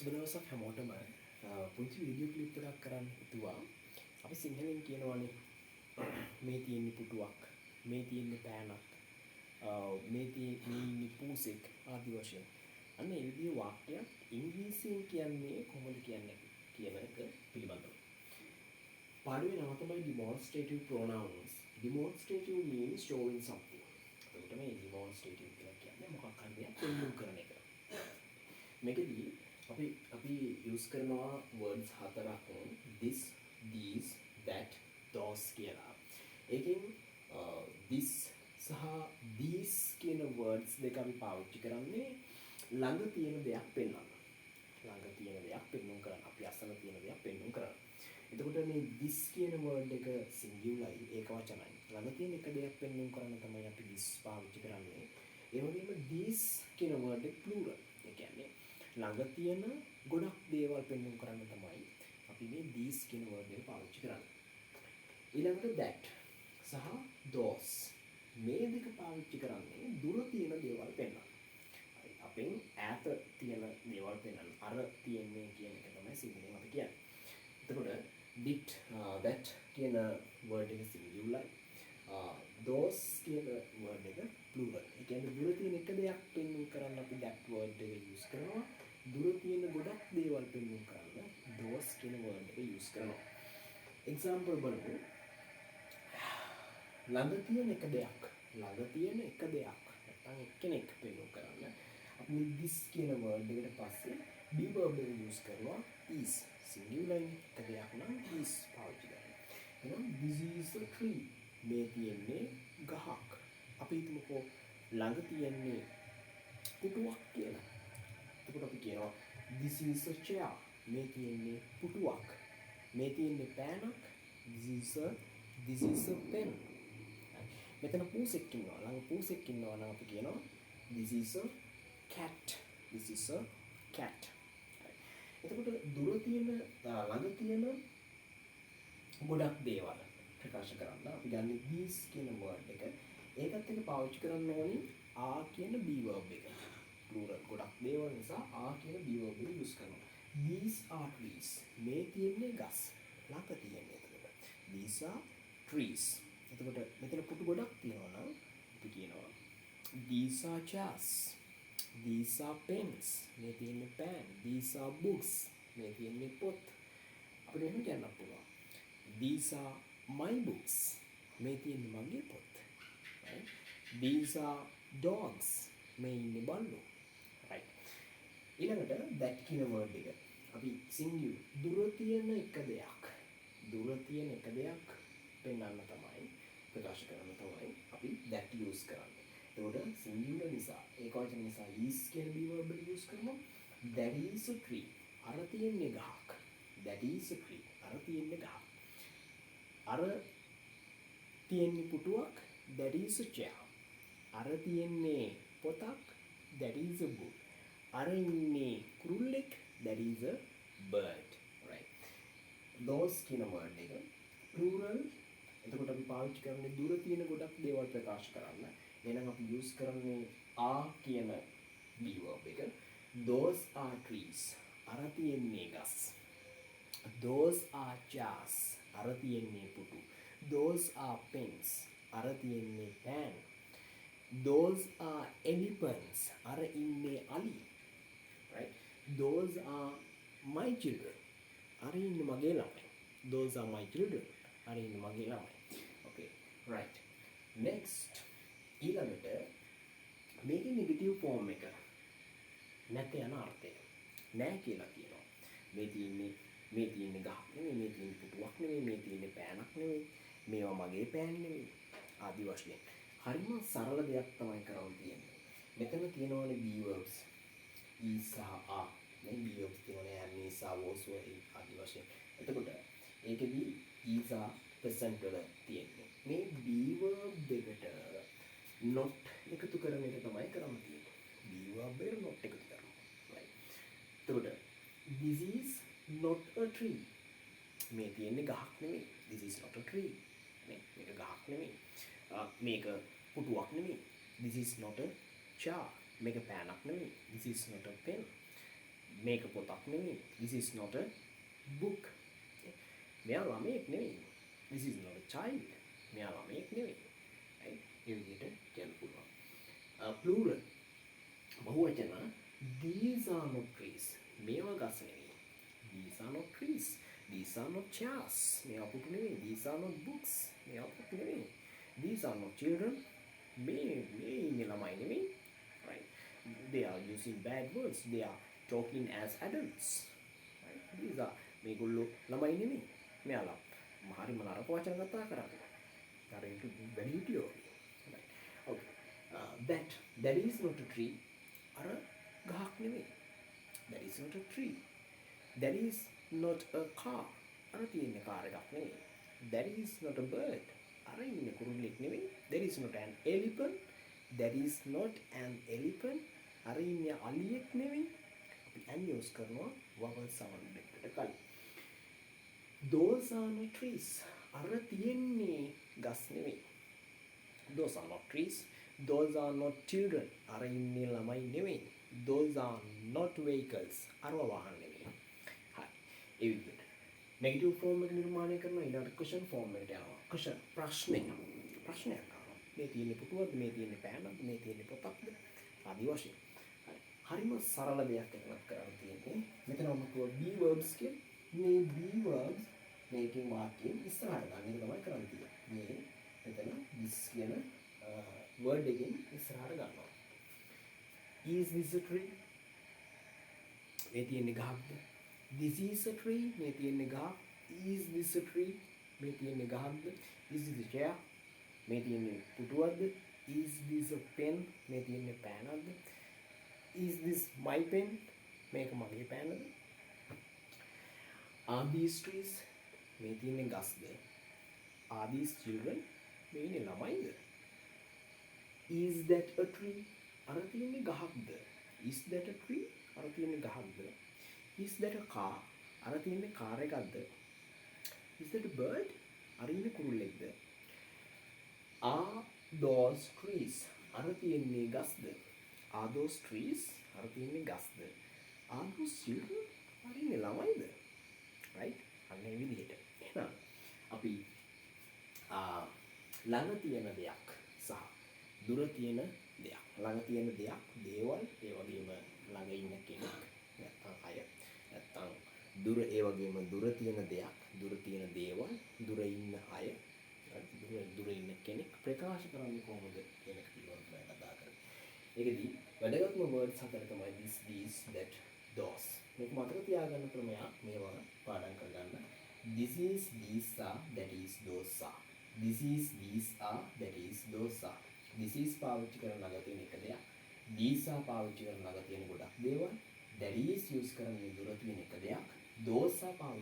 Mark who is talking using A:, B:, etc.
A: සුබ දවසක් හැමෝටම පුංචි වීඩියෝ ක්ලිප් එකක් කරන්න හිතුවා. අපි සිංහලෙන් කියනවානේ මේ තියෙන්නේ පුටුවක්, මේ තියෙන්නේ පෑනක්, මේ ඉන්නේ පූසෙක් ආදි වශයෙන්. අන්න ඒ විදිහේ වාක්‍යයක් ඉංග්‍රීසියෙන් කියන්නේ කොහොමද කියන්නේ කියන එක පිළිබඳව. පාඩුවේ නම තමයි demonstrative pronouns. Demonstrative means showing something. එතකොට මේ demonstrative කියලා කියන්නේ මොකක් හරි දෙයක් පෙන්වන්න කරන එක. මේකදී අපි use කරනවා words හතරක් this, these, that, those කියලා. ඒකෙන් this සහ these කියන words දෙක අපි පාවිච්චි කරන්නේ ළඟ තියෙන දෙයක් පෙන්වන්න. ළඟ තියෙන දෙයක් පෙන්වන්න කරන්න. අපි අසල තියෙන දෙයක් පෙන්වන්න කරන්න. එතකොට මේ this කියන word එක singular ඒක වචනයි. ළඟ තියෙන එක දෙයක් පෙන්වන්න කරන්න තමයි අපි this පාවිච්චි කරන්නේ. ඒ වගේම these කියන word එක plural. ඒ කියන්නේ ළඟ තියෙන ගොඩක් දේවල් පෙන්වන්න කරන්න තමයි අපි මේ these කියන word එක පාවිච්චි කරන්නේ. ඊළඟට that සහ those මේ දෙක පාවිච්චි කරන්නේ දුර තියෙන දේවල් පෙන්වන්න. හරි අපෙන් ඈත තියෙන දේවල් පෙන්වන්න. අර තියන්නේ කියන එක තමයි සිංහලෙන් අපි කියන්නේ. එතකොට that කියන word එක singular, those කියන word එක plural. ඒ කියන්නේ දුර තියෙන එක දෙයක් පෙන්වන්න කරන්න අපි that word එක use කරනවා. දුර තියෙන ගොඩක් දේවල් පෙන්වන්න කරන්න those කියන word එක use කරනවා. example බලමු. ළඟ තියෙන එක දෙයක් නැත්නම් එක්කෙනෙක් පෙන්වන්න කරන්න අපි this කියන word එකට පස්සේ be verb එක use කරනවා is. singular එක දෙයක් නම් is පාවිච්චි කරනවා. එහෙනම් this is a tree. මේ තියෙන්නේ ගහක්. අපි හිතමුකෝ ළඟ තියෙන්නේ පුටුවක් කියලා. එතකොට අපි කියනවා this is a chair. මේ තියෙන්නේ පුටුවක්. මේ තියෙන්නේ පෑනක්. this is a pen. මෙතන පූසෙක් ඉන්නවා. ළඟ පූසෙක් ඉන්නවා නම් අපි කියනවා this is a cat. එතකොට දුර තියෙන ළඟ තියෙන ගොඩක් දේවල් ප්‍රකාශ කරන්න අපි ගන්න these කියන word එක. ඒකත් එක්ක පාවිච්චි කරන්න ඕනේ are කියන be verb එක. plural ගොඩක් දේවල් නිසා are කියන be verb එක use කරනවා. These are trees. මේ තියෙන්නේ ගස්. ළඟ තියෙන්නේ එතකොට. These are trees. එතකොට මෙතන පුටු ගොඩක් තියෙනවා නම් අපි කියනවා these are chairs. These are pens. මේ තියෙන්නේ pen. These are books. මේ තියෙන්නේ පොත්. අපිට එහෙම කියන්න පුළුවන්. These are my books. මේ තියෙන්නේ මගේ පොත්. Right? These are dogs. මේ ඉන්නේ බල්ලෝ. Right. ඊළඟට that කියන word එක. අපි singular දුර තියෙන එක දෙයක් පෙන්වන්න තමයි ප්‍රකාශ කරන්න තමයි අපි that use කරන්නේ. එතකොට singular නිසා ඒක වචන නිසා is කියන be verb එක use කරනවා. That is a tree. අර තියෙන්නේ ගහක්. That is a tree. අර තියෙන්නේ ගහක්. අර තියෙන්නේ පුටුවක්. That is a chair. අර තියෙන්නේ පොතක්. That is a book. අර ඉන්නේ කුරුල්ලෙක්. That is a bird. Right. Those කියන word එක plural. එතකොට අපි පාවිච්චි කරන්නේ දුර තියෙන ගොඩක් දේවල් ප්‍රකාශ කරන්න. එහෙනම් අපි use කරන්නේ are කියන be verb එක. Those are trees. අර තියෙන්නේ ගස්. Those are chairs. අර තියෙන්නේ පුටු. Those are pens. අර තියෙන්නේ pen. Those are elephants. අර ඉන්නේ අලි. Right? Those are my children. අර ඉන්නේ මගේ ළමයි. Those are my children. අර ඉන්නේ මගේ ළමයි. Okay. Right. Next. ඊළඟට මේකේ negative form එක. නැත යන අර්ථය. නෑ කියලා කියනවා. මේ තියෙන්නේ ගහක් නෙමෙයි, මේ තියෙන්නේ පුටුවක් නෙමෙයි, මේ තියෙන්නේ පෑනක් නෙමෙයි, මේවා මගේ පෑන් නෙමෙයි ආදි වශයෙන්. හරිම සරල දෙයක් තමයි කරන්න තියෙන්නේ. මෙතන තියෙනවානේ be verbs. is සහ are. මේ be verbs තියෙනවානේ am, is, are, was, were ආදි වශයෙන්. එතකොට ඒකෙදි is are present වල තියෙන්නේ. මේ be verb දෙකට not එකතු කරන එක තමයි කරන්න තියෙන්නේ. be verb එකට not එකතු කරනවා. right. එතකොට this is not a tree. මේ තියෙන්නේ ගහක් නෙමෙයි. This is not a tree. මේක ගහක් නෙමෙයි. මේක පුටුවක් නෙමෙයි. This is not a chair. මේක පෑනක් නෙමෙයි. This is not a pen. මේක පොතක් නෙමෙයි. This is not a book. මෙයා ළමයෙක් නෙමෙයි. This is not a child. මෙයා ළමයෙක් නෙමෙයි. right? ඒ විදිහට කියන්න පුළුවන්. Plural. බහුවචන. These are not trees. මේවා ගස් නෙමෙයි. These are not trees. These are not chairs. මේවා පුටු නෙමෙයි. These are not books. මේවා පුටු නෙමෙයි. These are not children. මේ ඉන්නේ ළමයි නෙමෙයි. Right? They are using bad words. They are talking as adults. Right? These are මේගොල්ලෝ ළමයි නෙමෙයි. මෙයාලා හරිම නරක වචන කතා කරන්නේ. හරියට වැඩි හිටියෝ. Right? Okay. That is not a tree. අර ගහක් නෙමෙයි. That is not a tree. That is not a car. අර තියෙන කාර් එකක් නෙමෙයි. That is not a bird. අර ඉන්නේ කුරුල්ලෙක් නෙමෙයි. That is not an elephant. That is not an elephant. අර ඉන්නේ අලියෙක් නෙමෙයි. අපි an use කරනවා vowel sound එකට කලින්. Those are not trees. අර තියෙන්නේ ගස් නෙමෙයි. Those are not trees. Those are not children. අර ඉන්නේ ළමයි නෙමෙයි. Those are not vehicles. අරව වාහන නෙමෙයි. හරි. ඒ විදිහට. negative form එක නිර්මාණය කරනවා ඊළඟට question form එකට යනවා. question ප්‍රශ්නයක් අහනවා. මේ තියෙන්නේ පුටුවක්ද? මේ තියෙන්නේ පෑනක්ද? මේ තියෙන්නේ පොතක්ද? ආදී වශයෙන්. හරි. හරිම සරල දෙයක් එකක් කරන්න තියෙන්නේ. මෙතන මොකද be verbs කියන්නේ. මේ be verbs මේකේ වාක්‍යයෙන් ඉස්සරහට ගන්න එක තමයි කරන්න තියෙන්නේ. මේ මෙතන this කියන word එකෙන් ඉස්සරහට ගන්නවා. Is this a tree? මේ තියෙන්නේ ගහක්ද? This is a tree. මේ තියෙන්නේ ගහක්. Is this a tree? මේ තියෙන්නේ ගහක්ද? Is this a chair? මේ තියෙන්නේ පුටුවක්ද? Is this a pen? මේ තියෙන්නේ පෑනක්ද? Is this my pen? මේක මගේ පෑනද? Are these trees? මේ තියෙන්නේ ගස්ද? Are these children? මේ ඉන්නේ ළමයිද? Is that a tree? අර තියෙන්නේ ගහක්ද? Is that a tree? අර තියෙන්නේ ගහක්ද? Is that a car? අර තියෙන්නේ කාර් එකක්ද? Is that a bird? අර ඉන්නේ කුරුල්ලෙක්ද? Are those trees? අර තියෙන්නේ ගස්ද? Are those trees? අර තියෙන්නේ ගස්ද? Are those children? අර ඉන්නේ ළමයිද? Right? අන්න ඒ විදිහට. එහෙනම් අපි ළඟ තියෙන දෙයක් සහ දුර තියෙන දෙයක්. ළඟ තියෙන දෙයක්, දේවල්, ඒ වගේම ළඟ ඉන්න කෙනෙක්, නැත්නම් අය, නැත්නම් දුර ඒ වගේම දුර තියෙන දෙයක්, දුර තියෙන දේවල්, දුර ඉන්න අය, දුර ඉන්න කෙනෙක් ප්‍රකාශ කරන්නේ කොහොමද කියන එක පිළිබඳව මම කතා කරන්නේ. ඒකදී වැදගත්ම words හතර තමයි this, these, that, those. මේක මතක තියාගන්න ක්‍රමයක් මේවා පාඩම් කරගන්න. This is, these are, that is, those are. This is, these are, that is, those are. This is පාවිච්චි කරන ළඟ තියෙන එක දෙයක්. These are පාවිච්චි කරන ළඟ තියෙන ගොඩක් දේවල්. That is use කරන්නේ දුර තියෙන එක දෙයක්. Those are පාවිච්චි